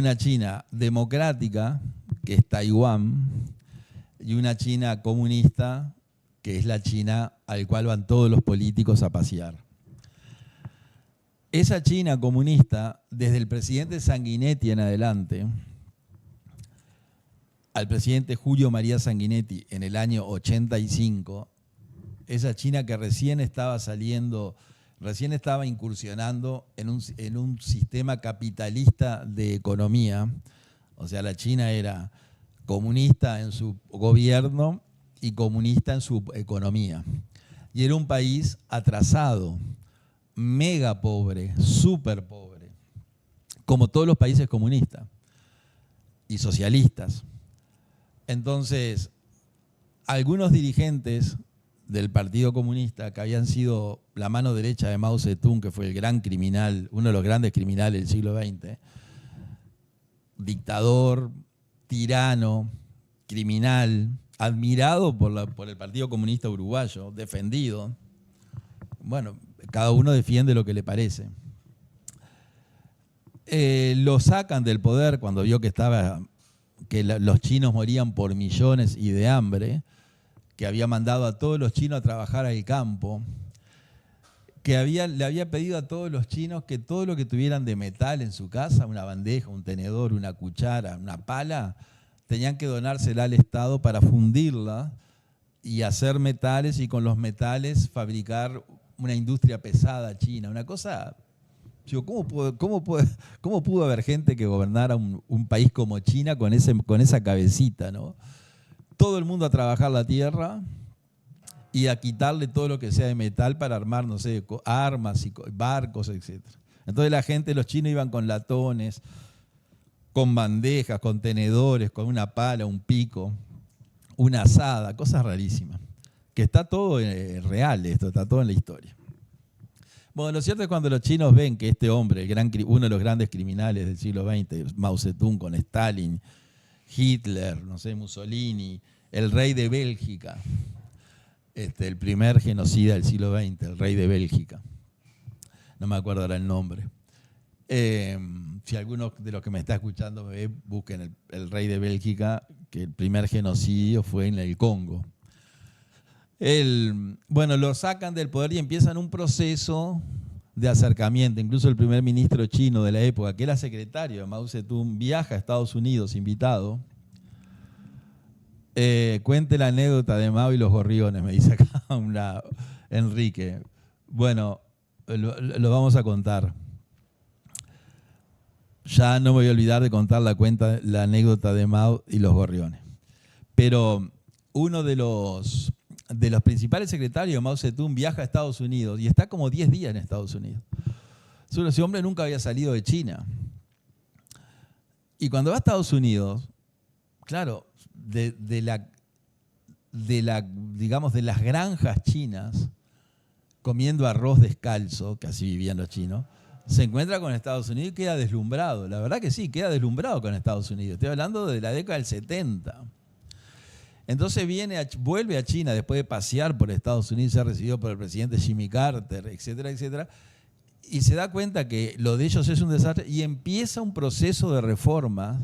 Una China democrática, que es Taiwán, y una China comunista, que es la China al cual van todos los políticos a pasear. Esa China comunista, desde el presidente Sanguinetti en adelante, al presidente Julio María Sanguinetti en el año 85, esa China que recién estaba saliendo, recién estaba incursionando en un sistema capitalista de economía. O sea, la China era comunista en su gobierno y comunista en su economía. Y era un país atrasado, mega pobre, súper pobre, como todos los países comunistas y socialistas. Entonces, algunos dirigentes del Partido Comunista, que habían sido la mano derecha de Mao Zedong, que fue el gran criminal, uno de los grandes criminales del siglo XX, dictador, tirano, criminal, admirado por el Partido Comunista Uruguayo, defendido. Bueno, cada uno defiende lo que le parece. Lo sacan del poder cuando vio que los chinos morían por millones y de hambre, que había mandado a todos los chinos a trabajar al campo, que le había pedido a todos los chinos que todo lo que tuvieran de metal en su casa, una bandeja, un tenedor, una cuchara, una pala, tenían que donársela al Estado para fundirla y hacer metales, y con los metales fabricar una industria pesada china. Una cosa, digo, ¿cómo pudo haber gente que gobernara un país como China con esa cabecita, ¿no? Todo el mundo a trabajar la tierra y a quitarle todo lo que sea de metal para armar, no sé, armas y barcos, etc. Entonces la gente, los chinos iban con latones, con bandejas, con tenedores, con una pala, un pico, una asada, cosas rarísimas. Que está todo real esto, está todo en la historia. Bueno, lo cierto es cuando los chinos ven que este hombre, uno de los grandes criminales del siglo XX, Mao Zedong con Stalin, Hitler, no sé, Mussolini, el rey de Bélgica, el primer genocida del siglo XX, el rey de Bélgica. No me acuerdo ahora el nombre. Si alguno de los que me está escuchando me ve, busquen el rey de Bélgica, que el primer genocidio fue en el Congo. Bueno, lo sacan del poder y empiezan un proceso de acercamiento. Incluso el primer ministro chino de la época, que era secretario de Mao Zedong, viaja a Estados Unidos invitado. Cuente la anécdota de Mao y los gorriones, me dice acá Enrique. Bueno, lo vamos a contar. Ya no me voy a olvidar de contar la anécdota de Mao y los gorriones. Pero uno de los principales secretarios de Mao Zedong viaja a Estados Unidos y está como 10 días en Estados Unidos. Ese hombre nunca había salido de China. Y cuando va a Estados Unidos, claro, digamos, de las granjas chinas, comiendo arroz descalzo, que así vivían los chinos, se encuentra con Estados Unidos y queda deslumbrado. La verdad que sí, queda deslumbrado con Estados Unidos. Estoy hablando de la década del 70. Entonces vuelve a China después de pasear por Estados Unidos, ser recibido por el presidente Jimmy Carter, etcétera, etcétera, y se da cuenta que lo de ellos es un desastre y empieza un proceso de reforma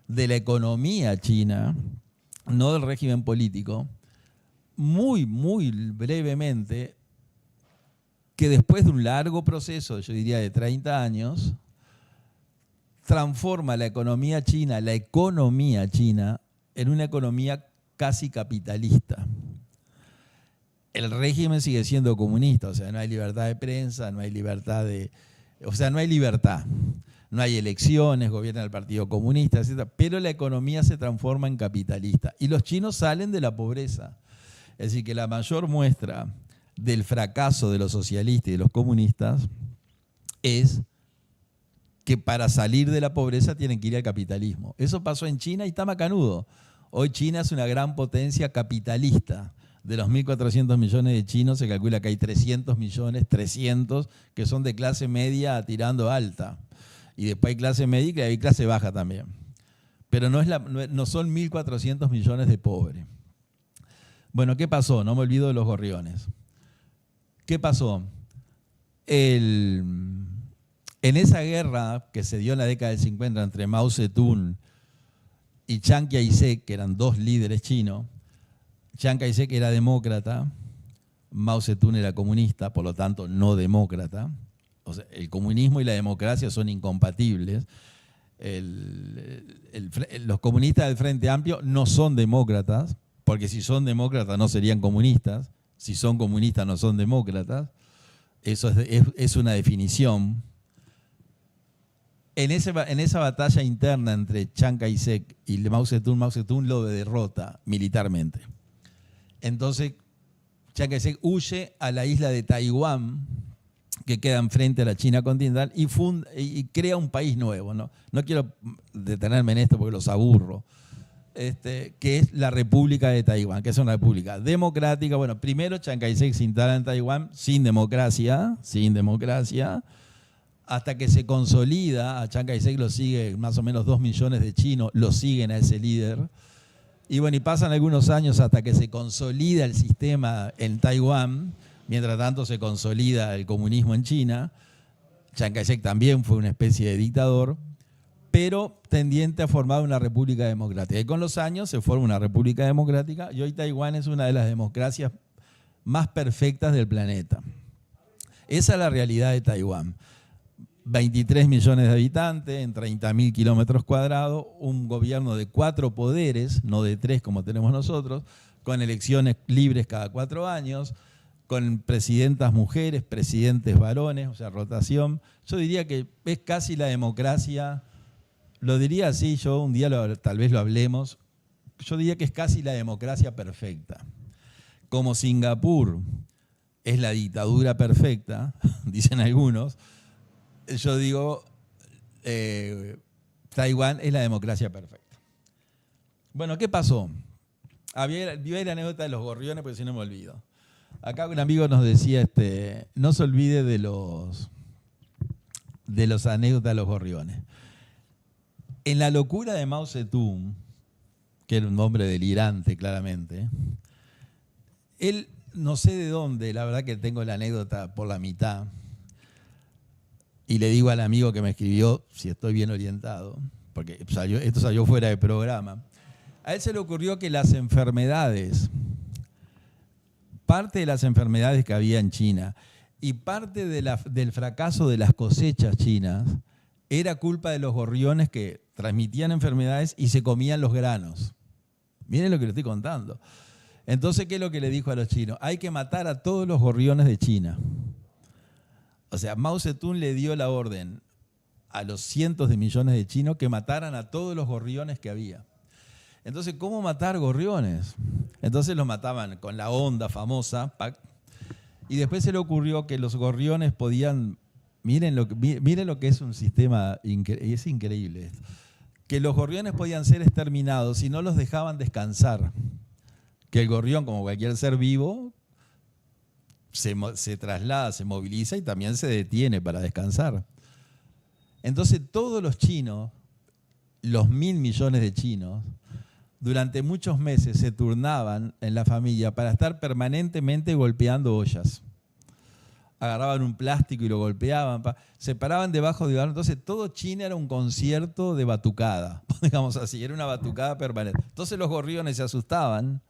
de la economía china, no del régimen político, muy, muy brevemente, que después de un largo proceso, yo diría de 30 años, transforma la economía china en una economía casi capitalista. El régimen sigue siendo comunista, o sea, no hay libertad de prensa, no hay libertad no hay libertad. No hay elecciones, gobierna el Partido Comunista, etc. Pero la economía se transforma en capitalista. Y los chinos salen de la pobreza. Es decir, que la mayor muestra del fracaso de los socialistas y de los comunistas es que para salir de la pobreza tienen que ir al capitalismo. Eso pasó en China y está macanudo. Hoy China es una gran potencia capitalista. De los 1.400 millones de chinos se calcula que hay 300 millones, que son de clase media tirando alta. Y después hay clase media y hay clase baja también. Pero no son 1.400 millones de pobres. Bueno, ¿qué pasó? No me olvido de los gorriones. ¿Qué pasó? En esa guerra que se dio en la década del 50 entre Mao Zedong y Chiang Kai-shek, que eran dos líderes chinos, Chiang Kai-shek era demócrata, Mao Zedong era comunista, por lo tanto no demócrata. O sea, el comunismo y la democracia son incompatibles. Los comunistas del Frente Amplio no son demócratas, porque si son demócratas no serían comunistas, si son comunistas no son demócratas. Eso es una definición. En esa batalla interna entre Chiang Kai-shek y Mao Zedong lo derrota militarmente. Entonces, Chiang Kai-shek huye a la isla de Taiwán, que queda enfrente a la China continental, y crea un país nuevo. No quiero detenerme en esto porque los aburro. Que es la República de Taiwán, que es una república democrática. Bueno, primero Chiang Kai-shek se instala en Taiwán sin democracia, hasta que se consolida. A Chiang Kai-shek lo sigue más o menos 2 millones de chinos, lo siguen a ese líder. Y bueno, y pasan algunos años hasta que se consolida el sistema en Taiwán. Mientras tanto se consolida el comunismo en China. Chiang Kai-shek también fue una especie de dictador, pero tendiente a formar una república democrática. Y con los años se forma una república democrática y hoy Taiwán es una de las democracias más perfectas del planeta. Esa es la realidad de Taiwán. 23 millones de habitantes, en 30.000 kilómetros cuadrados, un gobierno de 4 poderes, no de 3 como tenemos nosotros, con elecciones libres cada 4 años, con presidentas mujeres, presidentes varones, o sea, rotación. Yo diría que es casi la democracia, lo diría así, yo un día tal vez lo hablemos, yo diría que es casi la democracia perfecta. Como Singapur es la dictadura perfecta, dicen algunos, yo digo, Taiwán es la democracia perfecta. Bueno, ¿qué pasó? Había la anécdota de los gorriones, porque si no me olvido. Acá un amigo nos decía, no se olvide de los anécdotas de los gorriones. En la locura de Mao Zedong, que era un hombre delirante claramente, él, no sé de dónde, la verdad que tengo la anécdota por la mitad, y le digo al amigo que me escribió, si estoy bien orientado, porque esto salió fuera de programa, a él se le ocurrió que las enfermedades, parte de las enfermedades que había en China y parte del fracaso de las cosechas chinas era culpa de los gorriones que transmitían enfermedades y se comían los granos. Miren lo que les estoy contando. Entonces, ¿qué es lo que le dijo a los chinos? Hay que matar a todos los gorriones de China. O sea, Mao Zedong le dio la orden a los cientos de millones de chinos que mataran a todos los gorriones que había. Entonces, ¿cómo matar gorriones? Entonces los mataban con la onda famosa, y después se le ocurrió que los gorriones podían, miren lo que es un sistema, es increíble esto, que los gorriones podían ser exterminados si no los dejaban descansar. Que el gorrión, como cualquier ser vivo, se traslada, se moviliza y también se detiene para descansar. Entonces todos los chinos, los 1.000 millones de chinos, durante muchos meses se turnaban en la familia para estar permanentemente golpeando ollas. Agarraban un plástico y lo golpeaban, se paraban debajo de... Entonces todo China era un concierto de batucada, digamos así, era una batucada permanente. Entonces los gorriones se asustaban,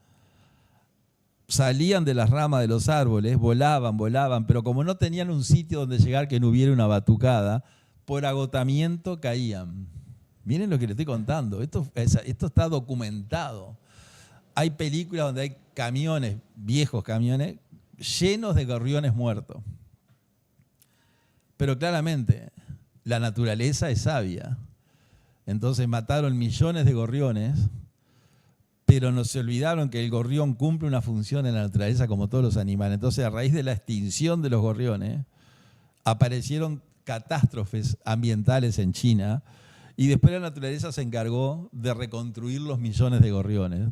salían de las ramas de los árboles, volaban, pero como no tenían un sitio donde llegar que no hubiera una batucada, por agotamiento caían. Miren lo que les estoy contando, esto está documentado. Hay películas donde hay camiones, viejos camiones, llenos de gorriones muertos. Pero claramente, la naturaleza es sabia. Entonces mataron millones de gorriones, pero no se olvidaron que el gorrión cumple una función en la naturaleza como todos los animales. Entonces, a raíz de la extinción de los gorriones, aparecieron catástrofes ambientales en China, y después la naturaleza se encargó de reconstruir los millones de gorriones.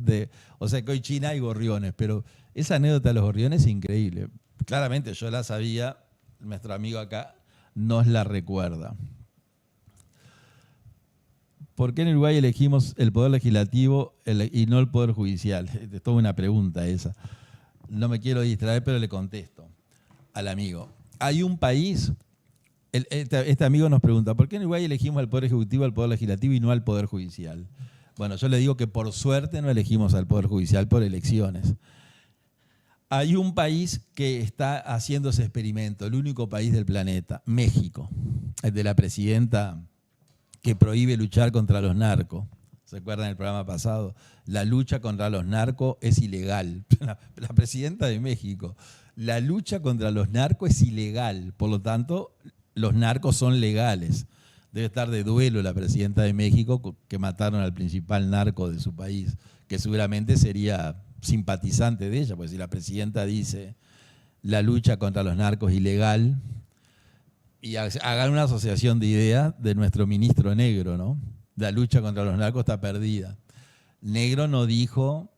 O sea que hoy China hay gorriones, pero esa anécdota de los gorriones es increíble. Claramente yo la sabía, nuestro amigo acá nos la recuerda. ¿Por qué en Uruguay elegimos el poder legislativo y no el poder judicial? Es toda una pregunta esa. No me quiero distraer, pero le contesto al amigo. Hay un país Este amigo nos pregunta, ¿por qué en Uruguay elegimos al Poder Ejecutivo, al Poder Legislativo y no al Poder Judicial? Bueno, yo le digo que por suerte no elegimos al Poder Judicial por elecciones. Hay un país que está haciendo ese experimento, el único país del planeta, México, el de la presidenta que prohíbe luchar contra los narcos. ¿Se acuerdan del programa pasado? La lucha contra los narcos es ilegal. La presidenta de México. La lucha contra los narcos es ilegal. Por lo tanto, los narcos son legales. Debe estar de duelo la presidenta de México que mataron al principal narco de su país, que seguramente sería simpatizante de ella, porque si la presidenta dice la lucha contra los narcos es ilegal, y hagan una asociación de ideas de nuestro ministro Negro, ¿no? La lucha contra los narcos está perdida. Negro no dijo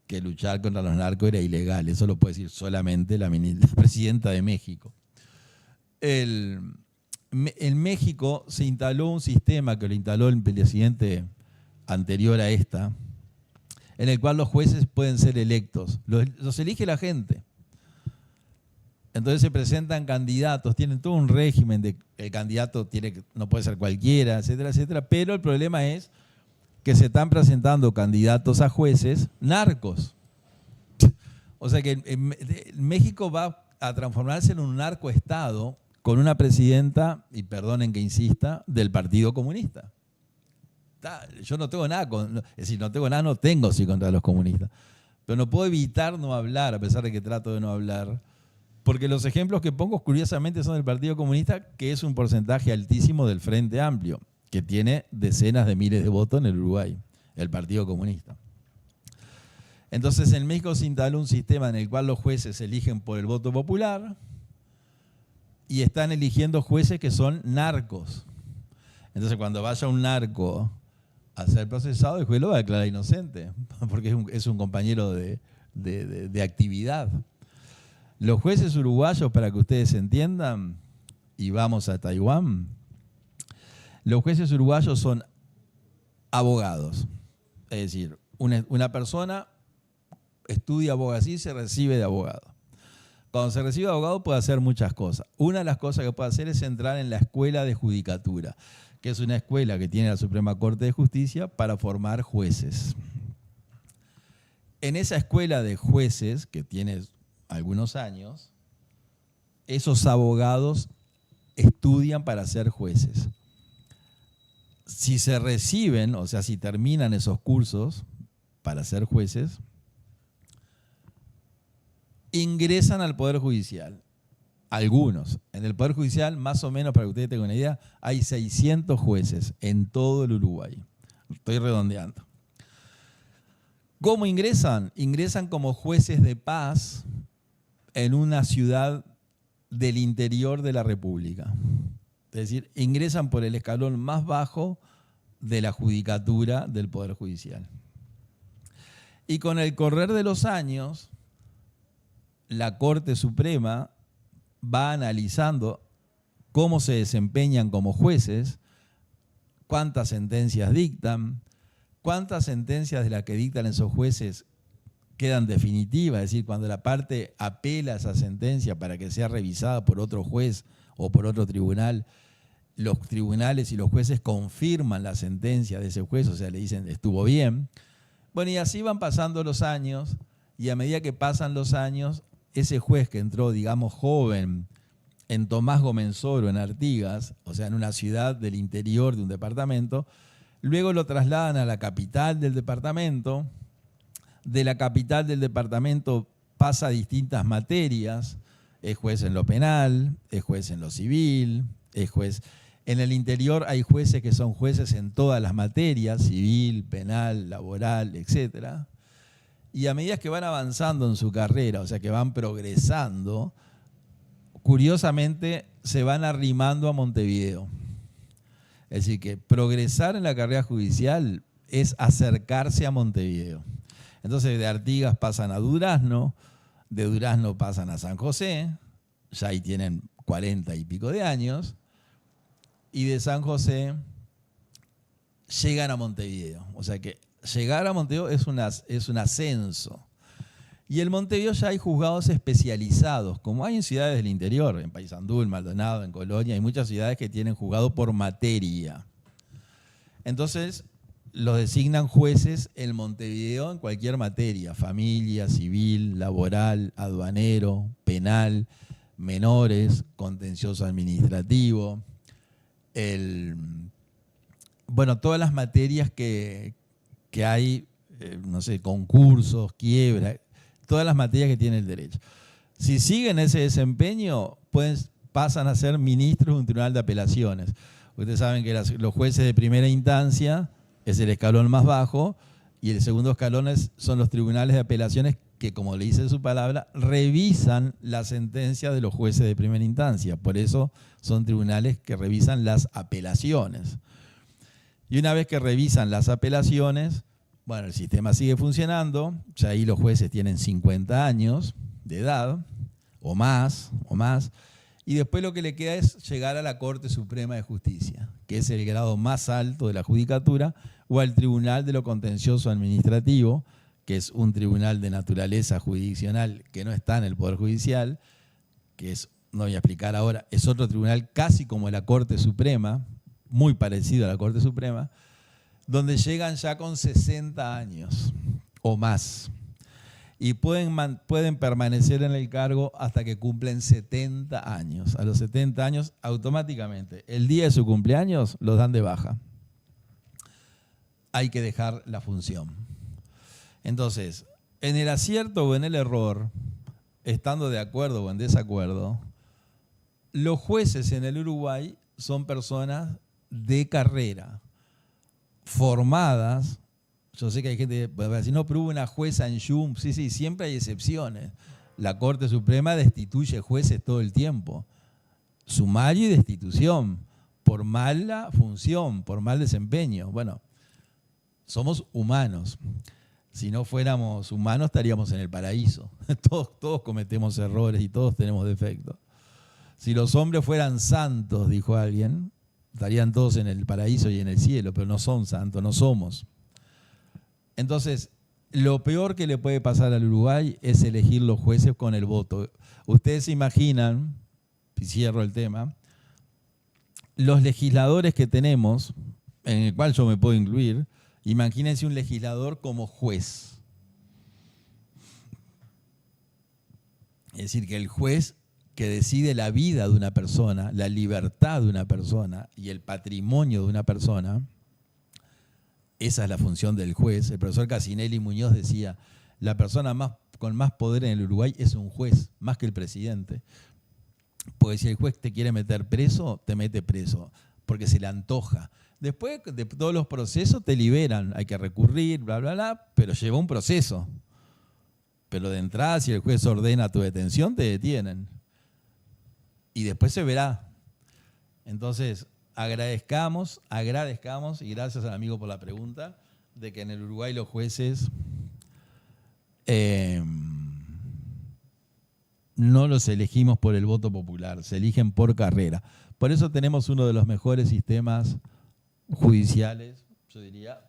que luchar contra los narcos era ilegal, eso lo puede decir solamente la presidenta de México. En México se instaló un sistema que lo instaló el presidente anterior a esta, en el cual los jueces pueden ser electos. Los elige la gente. Entonces se presentan candidatos, tienen todo un régimen de el candidato no puede ser cualquiera, etcétera, etcétera, pero el problema es que se están presentando candidatos a jueces narcos. O sea que México va a transformarse en un narcoestado con una presidenta, y perdonen que insista, del Partido Comunista. Yo no tengo nada, no tengo sí contra los comunistas, pero no puedo evitar no hablar, a pesar de que trato de no hablar, porque los ejemplos que pongo curiosamente son del Partido Comunista, que es un porcentaje altísimo del Frente Amplio, que tiene decenas de miles de votos en el Uruguay, el Partido Comunista. Entonces en México se instaló un sistema en el cual los jueces se eligen por el voto popular y están eligiendo jueces que son narcos. Entonces cuando vaya un narco a ser procesado, el juez lo va a declarar inocente, porque es un compañero de actividad. Los jueces uruguayos, para que ustedes entiendan, y vamos a Taiwán, los jueces uruguayos son abogados. Es decir, una persona estudia abogacía y se recibe de abogado. Cuando se recibe de abogado puede hacer muchas cosas. Una de las cosas que puede hacer es entrar en la Escuela de Judicatura, que es una escuela que tiene la Suprema Corte de Justicia para formar jueces. En esa escuela de jueces, que tiene algunos años, esos abogados estudian para ser jueces. Si se reciben, o sea, si terminan esos cursos para ser jueces, ingresan al Poder Judicial. Algunos. En el Poder Judicial, más o menos, para que ustedes tengan una idea, hay 600 jueces en todo el Uruguay. Estoy redondeando. ¿Cómo ingresan? Ingresan como jueces de paz en una ciudad del interior de la República. Es decir, ingresan por el escalón más bajo de la judicatura del Poder Judicial. Y con el correr de los años, la Corte Suprema va analizando cómo se desempeñan como jueces, cuántas sentencias dictan, cuántas sentencias de las que dictan esos jueces quedan definitivas, es decir, cuando la parte apela a esa sentencia para que sea revisada por otro juez o por otro tribunal, los tribunales y los jueces confirman la sentencia de ese juez, o sea, le dicen estuvo bien. Bueno, y así van pasando los años, y a medida que pasan los años, ese juez que entró, digamos, joven en Tomás Gomenzoro, en Artigas, o sea, en una ciudad del interior de un departamento, luego lo trasladan a la capital del departamento. De la capital del departamento pasa a distintas materias, es juez en lo penal, es juez en lo civil, es juez. En el interior hay jueces que son jueces en todas las materias, civil, penal, laboral, etc. Y a medida que van avanzando en su carrera, o sea que van progresando, curiosamente se van arrimando a Montevideo. Es decir, que progresar en la carrera judicial es acercarse a Montevideo. Entonces de Artigas pasan a Durazno, de Durazno pasan a San José, ya ahí tienen 40 y pico de años, y de San José llegan a Montevideo. O sea que llegar a Montevideo es un ascenso. Y en Montevideo ya hay juzgados especializados, como hay en ciudades del interior, en Paysandú, en Maldonado, en Colonia, hay muchas ciudades que tienen juzgado por materia. Entonces, los designan jueces en Montevideo en cualquier materia, familia, civil, laboral, aduanero, penal, menores, contencioso administrativo, bueno, todas las materias que hay, no sé, concursos, quiebra, todas las materias que tiene el derecho. Si siguen ese desempeño, pasan a ser ministros de un tribunal de apelaciones. Ustedes saben que los jueces de primera instancia es el escalón más bajo y el segundo escalón son los tribunales de apelaciones que, como le dice su palabra, revisan la sentencia de los jueces de primera instancia. Por eso son tribunales que revisan las apelaciones. Y una vez que revisan las apelaciones, bueno, el sistema sigue funcionando, ya ahí los jueces tienen 50 años de edad, o más, y después lo que le queda es llegar a la Corte Suprema de Justicia, que es el grado más alto de la judicatura, o al Tribunal de lo Contencioso Administrativo, que es un tribunal de naturaleza jurisdiccional que no está en el Poder Judicial, que es, no voy a explicar ahora, es otro tribunal casi como la Corte Suprema, muy parecido a la Corte Suprema, donde llegan ya con 60 años o más. Y pueden permanecer en el cargo hasta que cumplen 70 años. A los 70 años, automáticamente, el día de su cumpleaños, los dan de baja. Hay que dejar la función. Entonces, en el acierto o en el error, estando de acuerdo o en desacuerdo, los jueces en el Uruguay son personas de carrera, formadas. Yo sé que hay gente que va a decir, no, pero hubo una jueza en YUM. Sí, siempre hay excepciones. La Corte Suprema destituye jueces todo el tiempo. Sumario y destitución, por mala función, por mal desempeño. Bueno, somos humanos. Si no fuéramos humanos, estaríamos en el paraíso. Todos cometemos errores y todos tenemos defectos. Si los hombres fueran santos, dijo alguien, estarían todos en el paraíso y en el cielo, pero no son santos, no somos. Entonces, lo peor que le puede pasar al Uruguay es elegir los jueces con el voto. Ustedes se imaginan, y cierro el tema, los legisladores que tenemos, en el cual yo me puedo incluir, imagínense un legislador como juez. Es decir, que el juez que decide la vida de una persona, la libertad de una persona y el patrimonio de una persona, esa es la función del juez. El profesor Casinelli Muñoz decía, la persona con más poder en el Uruguay es un juez, más que el presidente. Porque si el juez te quiere meter preso, te mete preso, porque se le antoja. Después de todos los procesos te liberan, hay que recurrir, bla, bla, bla, pero lleva un proceso. Pero de entrada, si el juez ordena tu detención, te detienen. Y después se verá. Entonces, agradezcamos y gracias al amigo por la pregunta, de que en el Uruguay los jueces no los elegimos por el voto popular, se eligen por carrera. Por eso tenemos uno de los mejores sistemas judiciales, yo diría,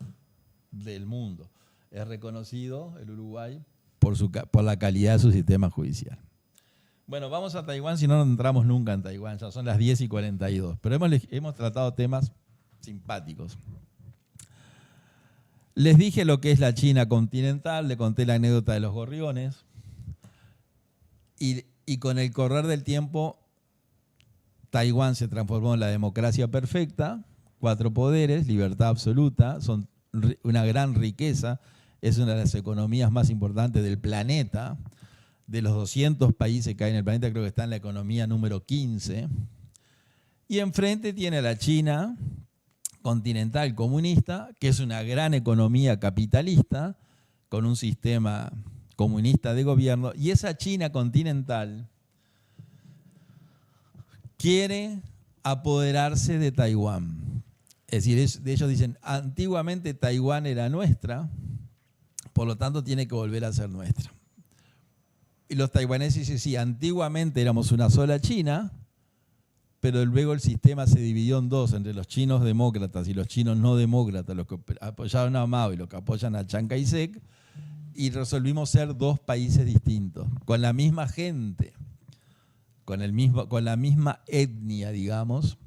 del mundo. Es reconocido el Uruguay por la calidad de su sistema judicial. Bueno, vamos a Taiwán, si no entramos nunca en Taiwán, ya son las 10:42, pero hemos tratado temas simpáticos. Les dije lo que es la China continental, le conté la anécdota de los gorriones, y con el correr del tiempo, Taiwán se transformó en la democracia perfecta, 4 poderes, libertad absoluta, son una gran riqueza, es una de las economías más importantes del planeta. De los 200 países que hay en el planeta, creo que está en la economía número 15. Y enfrente tiene a la China continental comunista, que es una gran economía capitalista, con un sistema comunista de gobierno. Y esa China continental quiere apoderarse de Taiwán. Es decir, ellos dicen, antiguamente Taiwán era nuestra, por lo tanto tiene que volver a ser nuestra. Y los taiwaneses dicen, sí, antiguamente éramos una sola China, pero luego el sistema se dividió en dos, entre los chinos demócratas y los chinos no demócratas, los que apoyaron a Mao y los que apoyan a Chiang Kai-shek, y resolvimos ser dos países distintos, con la misma gente, con la misma etnia, digamos,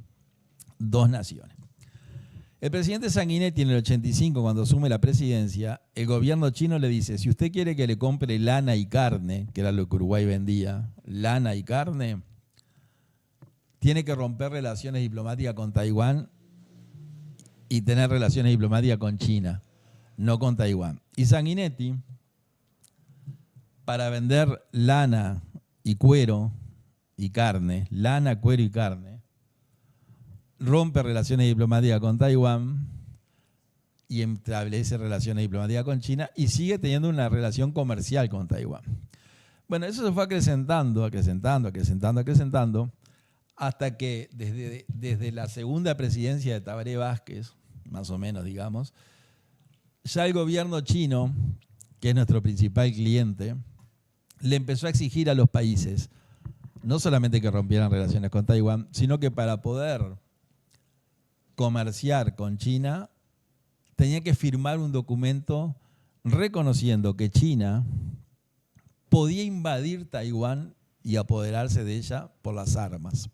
dos naciones. El presidente Sanguinetti en el 85, cuando asume la presidencia, el gobierno chino le dice, si usted quiere que le compre lana y carne, que era lo que Uruguay vendía, lana y carne, tiene que romper relaciones diplomáticas con Taiwán y tener relaciones diplomáticas con China, no con Taiwán. Y Sanguinetti, para vender lana y cuero y carne, lana, cuero y carne, rompe relaciones diplomáticas con Taiwán y establece relaciones diplomáticas con China y sigue teniendo una relación comercial con Taiwán. Bueno, eso se fue acrecentando, hasta que desde la segunda presidencia de Tabaré Vázquez, más o menos, digamos, ya el gobierno chino, que es nuestro principal cliente, le empezó a exigir a los países, no solamente que rompieran relaciones con Taiwán, sino que para poder comerciar con China, tenía que firmar un documento reconociendo que China podía invadir Taiwán y apoderarse de ella por las armas.